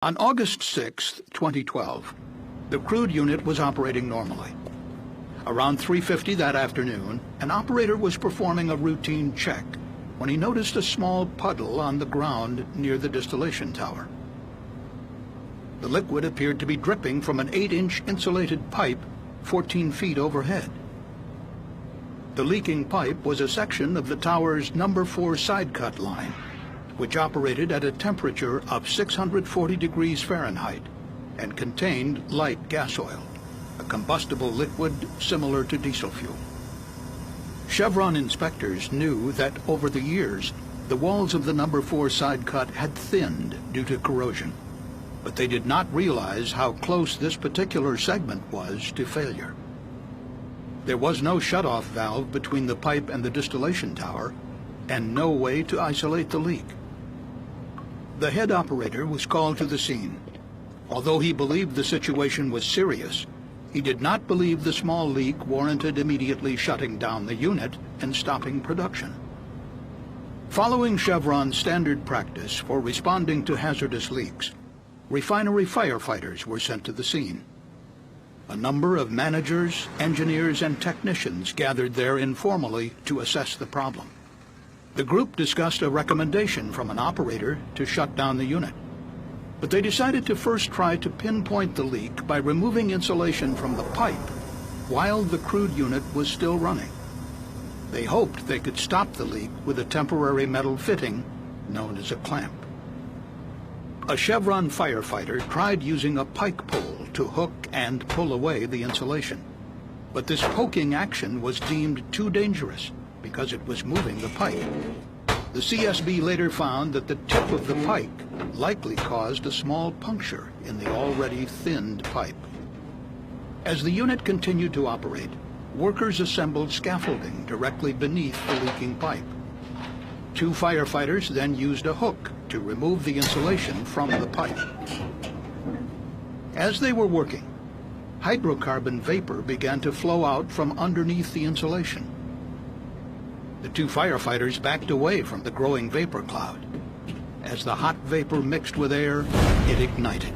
On August 6, 2012, the crude unit was operating normally. Around 3:50 that afternoon, an operator was performing a routine check when he noticed a small puddle on the ground near the distillation tower. The liquid appeared to be dripping from an 8-inch insulated pipe 14 feet overhead. The leaking pipe was a section of the tower's number 4 side cut line, which operated at a temperature of 640 degrees Fahrenheit and contained light gas oil, a combustible liquid similar to diesel fuel. Chevron inspectors knew that over the years, the walls of the number 4 side cut had thinned due to corrosion, but they did not realize how close this particular segment was to failure. There was no shutoff valve between the pipe and the distillation tower, and no way to isolate the leak. The head operator was called to the scene. Although he believed the situation was serious, he did not believe the small leak warranted immediately shutting down the unit and stopping production. Following Chevron's standard practice for responding to hazardous leaks, refinery firefighters were sent to the scene. A number of managers, engineers, and technicians gathered there informally to assess the problem. The group discussed a recommendation from an operator to shut down the unit, but they decided to first try to pinpoint the leak by removing insulation from the pipe while the crude unit was still running. They hoped they could stop the leak with a temporary metal fitting known as a clamp. A Chevron firefighter tried using a pike pole to hook and pull away the insulation, but this poking action was deemed too dangerous because it was moving the pipe. The CSB later found that the tip of the pike likely caused a small puncture in the already thinned pipe. As the unit continued to operate, workers assembled scaffolding directly beneath the leaking pipe. 2 firefighters then used a hook to remove the insulation from the pipe. As they were working, hydrocarbon vapor began to flow out from underneath the insulation. The 2 firefighters backed away from the growing vapor cloud. As the hot vapor mixed with air, it ignited.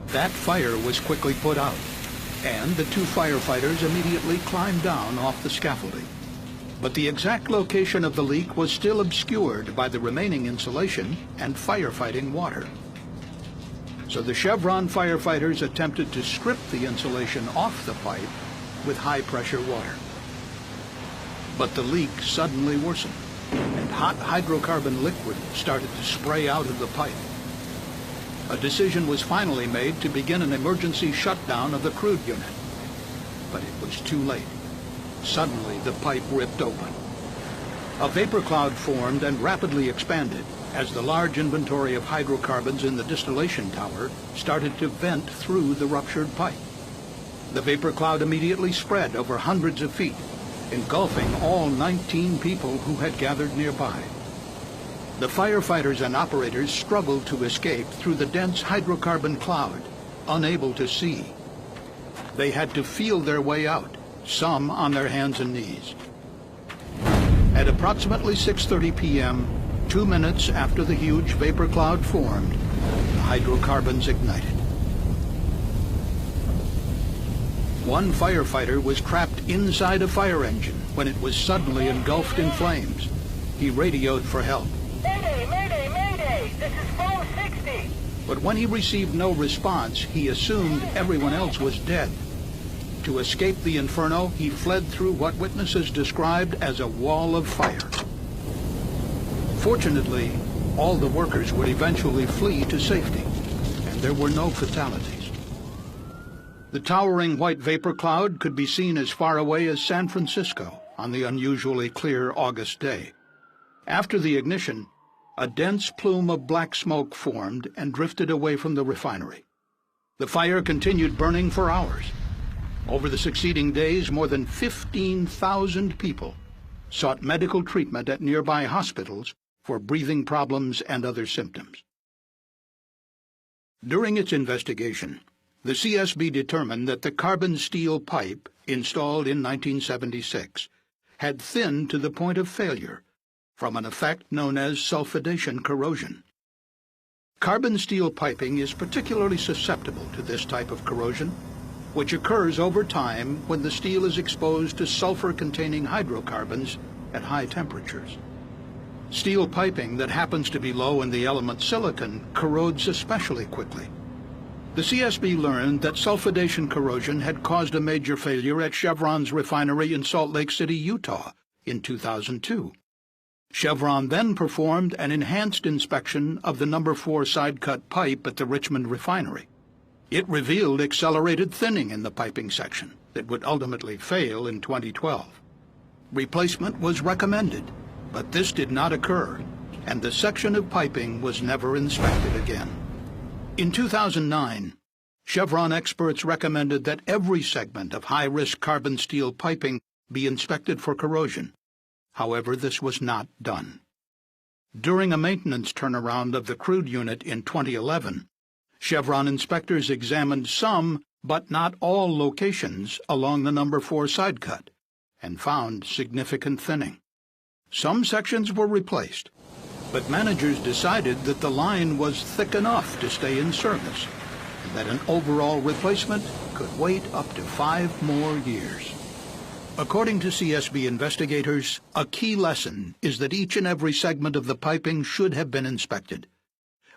That fire was quickly put out, and the 2 firefighters immediately climbed down off the scaffolding. But the exact location of the leak was still obscured by the remaining insulation and firefighting water. So the Chevron firefighters attempted to strip the insulation off the pipe with high-pressure water. But the leak suddenly worsened, and hot hydrocarbon liquid started to spray out of the pipe. A decision was finally made to begin an emergency shutdown of the crude unit. But it was too late. Suddenly, the pipe ripped open. A vapor cloud formed and rapidly expanded as the large inventory of hydrocarbons in the distillation tower started to vent through the ruptured pipe. The vapor cloud immediately spread over hundreds of feet, engulfing all 19 people who had gathered nearby. The firefighters and operators struggled to escape through the dense hydrocarbon cloud, unable to see. They had to feel their way out, some on their hands and knees. At approximately 6:30 p.m., 2 minutes after the huge vapor cloud formed, the hydrocarbons ignited. One firefighter was trapped inside a fire engine when it was suddenly engulfed in flames. He radioed for help. Mayday, mayday, mayday! This is phone 60! But when he received no response, he assumed everyone else was dead. To escape the inferno, he fled through what witnesses described as a wall of fire. Fortunately, all the workers would eventually flee to safety, and there were no fatalities. The towering white vapor cloud could be seen as far away as San Francisco on the unusually clear August day. After the ignition, a dense plume of black smoke formed and drifted away from the refinery. The fire continued burning for hours. Over the succeeding days, more than 15,000 people sought medical treatment at nearby hospitals for breathing problems and other symptoms. During its investigation, the CSB determined that the carbon steel pipe, installed in 1976, had thinned to the point of failure from an effect known as sulfidation corrosion. Carbon steel piping is particularly susceptible to this type of corrosion, which occurs over time when the steel is exposed to sulfur-containing hydrocarbons at high temperatures. Steel piping that happens to be low in the element silicon corrodes especially quickly. The CSB learned that sulfidation corrosion had caused a major failure at Chevron's refinery in Salt Lake City, Utah, in 2002. Chevron then performed an enhanced inspection of the No. 4 side-cut pipe at the Richmond refinery. It revealed accelerated thinning in the piping section that would ultimately fail in 2012. Replacement was recommended, but this did not occur, and the section of piping was never inspected again. In 2009, Chevron experts recommended that every segment of high-risk carbon steel piping be inspected for corrosion. However, this was not done. During a maintenance turnaround of the crude unit in 2011, Chevron inspectors examined some, but not all, locations along the No. 4 side cut and found significant thinning. Some sections were replaced, but managers decided that the line was thick enough to stay in service and that an overall replacement could wait up to 5 more years. According to CSB investigators, a key lesson is that each and every segment of the piping should have been inspected.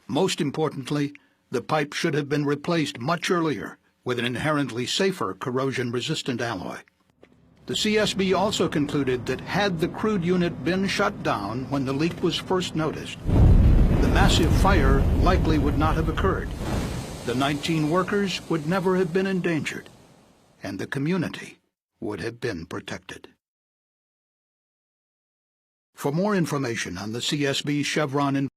Most importantly, the pipe should have been replaced much earlier with an inherently safer corrosion-resistant alloy. The CSB also concluded that had the crude unit been shut down when the leak was first noticed, the massive fire likely would not have occurred. The 19 workers would never have been endangered, and the community would have been protected. For more information on the CSB Chevron